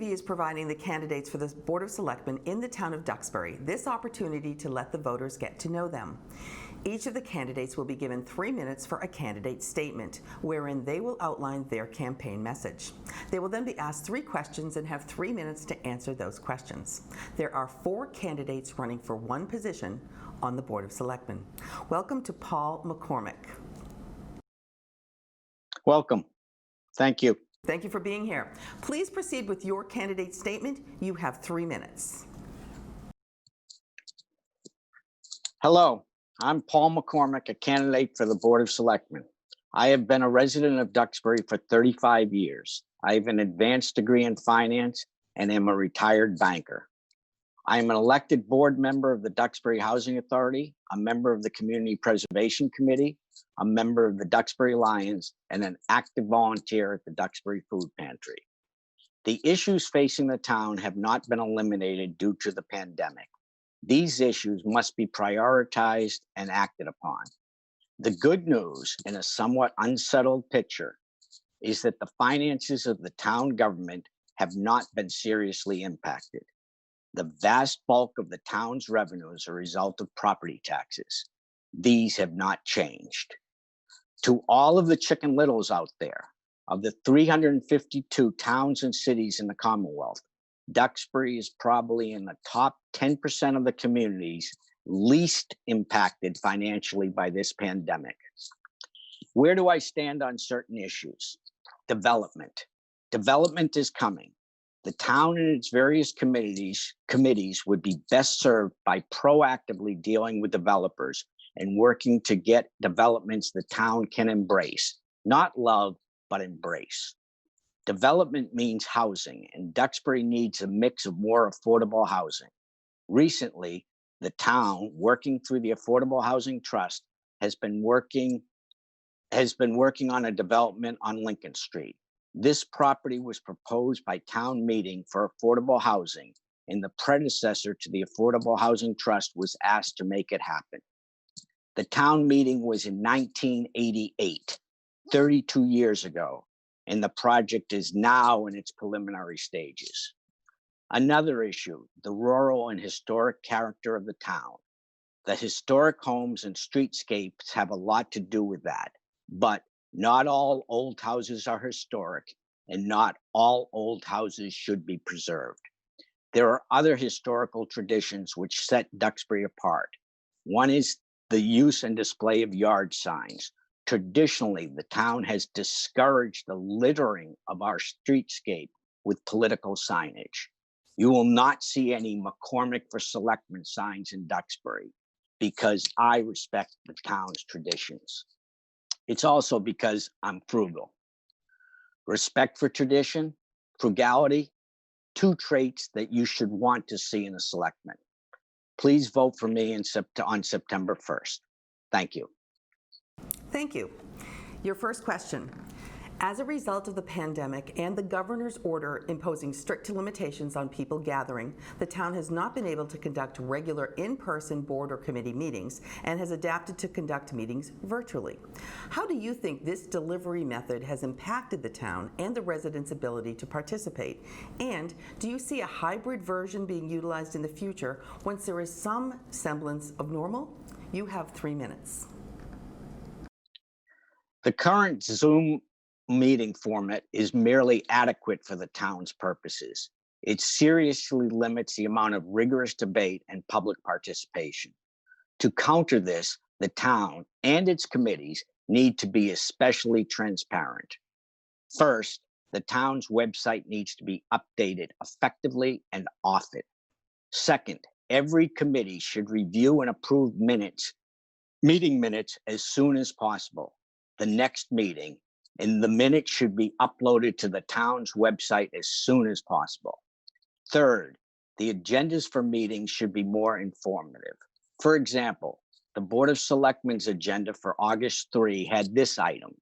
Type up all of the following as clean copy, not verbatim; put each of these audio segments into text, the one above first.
TV is providing the candidates for the Board of Selectmen in the town of Duxbury this opportunity to let the voters get to know them. Each of the candidates will be given 3 minutes for a candidate statement, wherein they will outline their campaign message. They will then be asked 3 questions and have 3 minutes to answer those questions. There are 4 candidates running for one position on the Board of Selectmen. Welcome to Paul McCormack. Welcome. Thank you. Thank you for being here. Please proceed with your candidate statement. You have 3 minutes. Hello, I'm Paul McCormack, a candidate for the Board of Selectmen. I have been a resident of Duxbury for 35 years. I have an advanced degree in finance and am a retired banker. I am an elected board member of the Duxbury Housing Authority, a member of the Community Preservation Committee, a member of the Duxbury Lions, and an active volunteer at the Duxbury Food Pantry. The issues facing the town have not been eliminated due to the pandemic. These issues must be prioritized and acted upon. The good news in a somewhat unsettled picture is that the finances of the town government have not been seriously impacted. The vast bulk of the town's revenue is a result of property taxes. These have not changed. To all of the Chicken Littles out there, of the 352 towns and cities in the Commonwealth, Duxbury is probably in the top 10% of the communities least impacted financially by this pandemic. Where do I stand on certain issues? Development. Development is coming. The town and its various committees would be best served by proactively dealing with developers and working to get developments the town can embrace, not love, but embrace. Development means housing, and Duxbury needs a mix of more affordable housing. Recently, the town, working through the Affordable Housing Trust, has been working on a development on Lincoln Street. This property was proposed by town meeting for affordable housing, and the predecessor to the Affordable Housing Trust was asked to make it happen. The town meeting was in 1988, 32 years ago, and the project is now in its preliminary stages. Another issue, the rural and historic character of the town. The historic homes and streetscapes have a lot to do with that, but not all old houses are historic, and not all old houses should be preserved. There are other historical traditions which set Duxbury apart. One is the use and display of yard signs. Traditionally, the town has discouraged the littering of our streetscape with political signage. You will not see any McCormack for Selectmen signs in Duxbury because I respect the town's traditions. It's also because I'm frugal. Respect for tradition, frugality, 2 traits that you should want to see in a selectman. Please vote for me on September 1st. Thank you. Thank you. Your first question. As a result of the pandemic and the governor's order imposing strict limitations on people gathering, the town has not been able to conduct regular in-person board or committee meetings and has adapted to conduct meetings virtually. How do you think this delivery method has impacted the town and the residents' ability to participate? And do you see a hybrid version being utilized in the future once there is some semblance of normal? You have 3 minutes. The current Zoom meeting format is merely adequate for the town's purposes. It seriously limits the amount of rigorous debate and public participation. To counter this, the town and its committees need to be especially transparent. First, the town's website needs to be updated effectively and often. Second, every committee should review and approve meeting minutes as soon as possible. The next meeting, and the minutes should be uploaded to the town's website as soon as possible. Third, the agendas for meetings should be more informative. For example, the Board of Selectmen's agenda for August 3 had this item: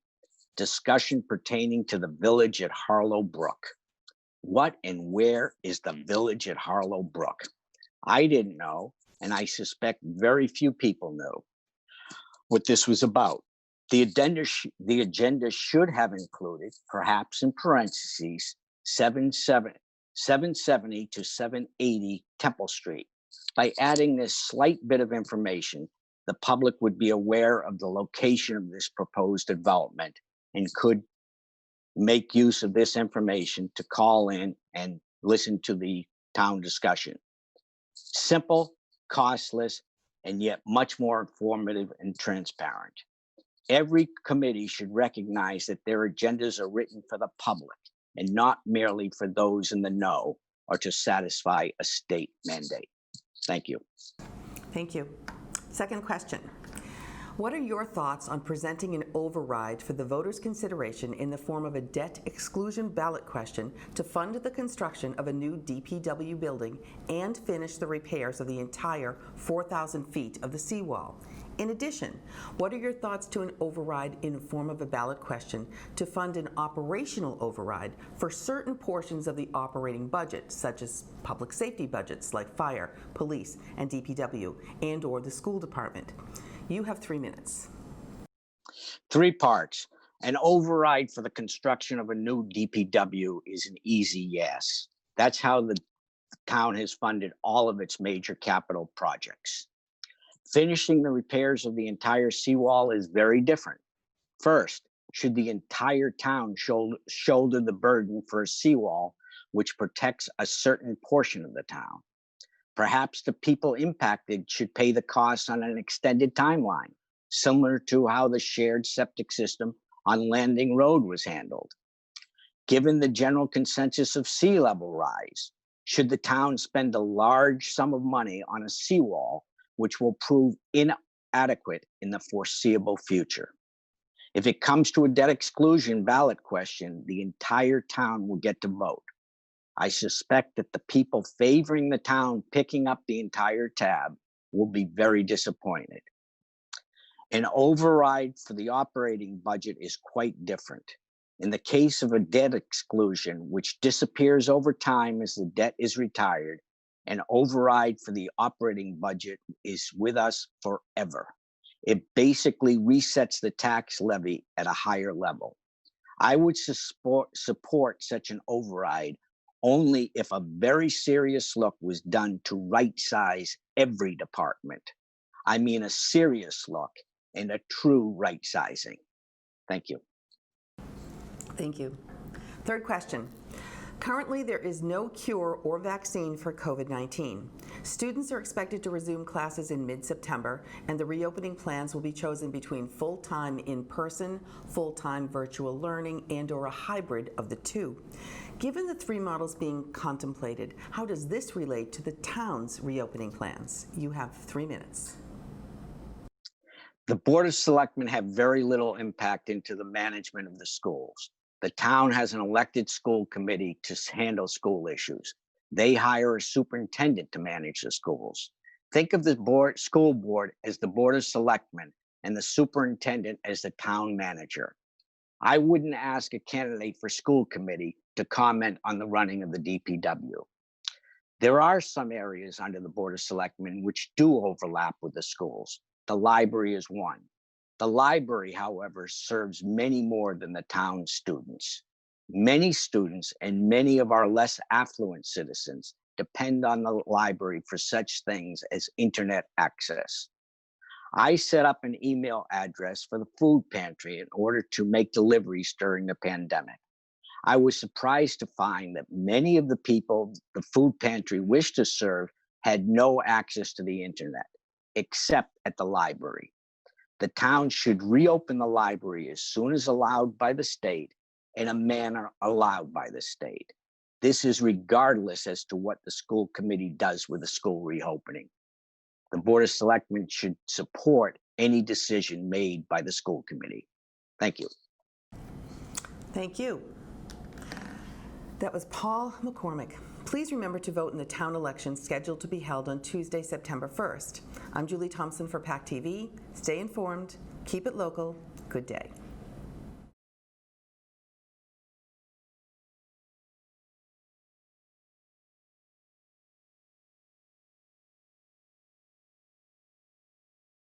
discussion pertaining to the village at Harlow Brook. What and where is the village at Harlow Brook? I didn't know, and I suspect very few people knew what this was about. The agenda should have included, perhaps in parentheses, 770 to 780 Temple Street. By adding this slight bit of information, the public would be aware of the location of this proposed development and could make use of this information to call in and listen to the town discussion. Simple, costless, and yet much more informative and transparent. Every committee should recognize that their agendas are written for the public and not merely for those in the know or to satisfy a state mandate. Thank you. Thank you. Second question. What are your thoughts on presenting an override for the voters' consideration in the form of a debt exclusion ballot question to fund the construction of a new DPW building and finish the repairs of the entire 4,000 feet of the seawall? In addition, what are your thoughts to an override in the form of a ballot question to fund an operational override for certain portions of the operating budget, such as public safety budgets like fire, police, and DPW, and/or the school department? You have 3 minutes. 3 parts. An override for the construction of a new DPW is an easy yes. That's how the town has funded all of its major capital projects. Finishing the repairs of the entire seawall is very different. First, should the entire town shoulder the burden for a seawall which protects a certain portion of the town? Perhaps the people impacted should pay the costs on an extended timeline, similar to how the shared septic system on Landing Road was handled. Given the general consensus of sea level rise, should the town spend a large sum of money on a seawall which will prove inadequate in the foreseeable future? If it comes to a debt exclusion ballot question, the entire town will get to vote. I suspect that the people favoring the town picking up the entire tab will be very disappointed. An override for the operating budget is quite different. In the case of a debt exclusion, which disappears over time as the debt is retired, an override for the operating budget is with us forever. It basically resets the tax levy at a higher level. I would support such an override only if a very serious look was done to right size every department. I mean a serious look and a true right sizing. Thank you. Thank you. Third question. Currently, there is no cure or vaccine for COVID-19. Students are expected to resume classes in mid-September, and the reopening plans will be chosen between full-time in-person, full-time virtual learning, and/or a hybrid of the two. Given the 3 models being contemplated, how does this relate to the town's reopening plans? You have 3 minutes. The Board of Selectmen have very little impact into the management of the schools. The town has an elected school committee to handle school issues. They hire a superintendent to manage the schools. Think of the school board as the Board of Selectmen and the superintendent as the town manager. I wouldn't ask a candidate for school committee to comment on the running of the DPW. There are some areas under the Board of Selectmen which do overlap with the schools. The library is one. The library, however, serves many more than the town's students. Many students and many of our less affluent citizens depend on the library for such things as internet access. I set up an email address for the food pantry in order to make deliveries during the pandemic. I was surprised to find that many of the people the food pantry wished to serve had no access to the internet, except at the library. The town should reopen the library as soon as allowed by the state in a manner allowed by the state. This is regardless as to what the school committee does with the school reopening. The Board of Selectmen should support any decision made by the school committee. Thank you. Thank you. That was Paul McCormack. Please remember to vote in the town election scheduled to be held on Tuesday, September 1st. I'm Julie Thompson for PAC TV. Stay informed, keep it local. Good day.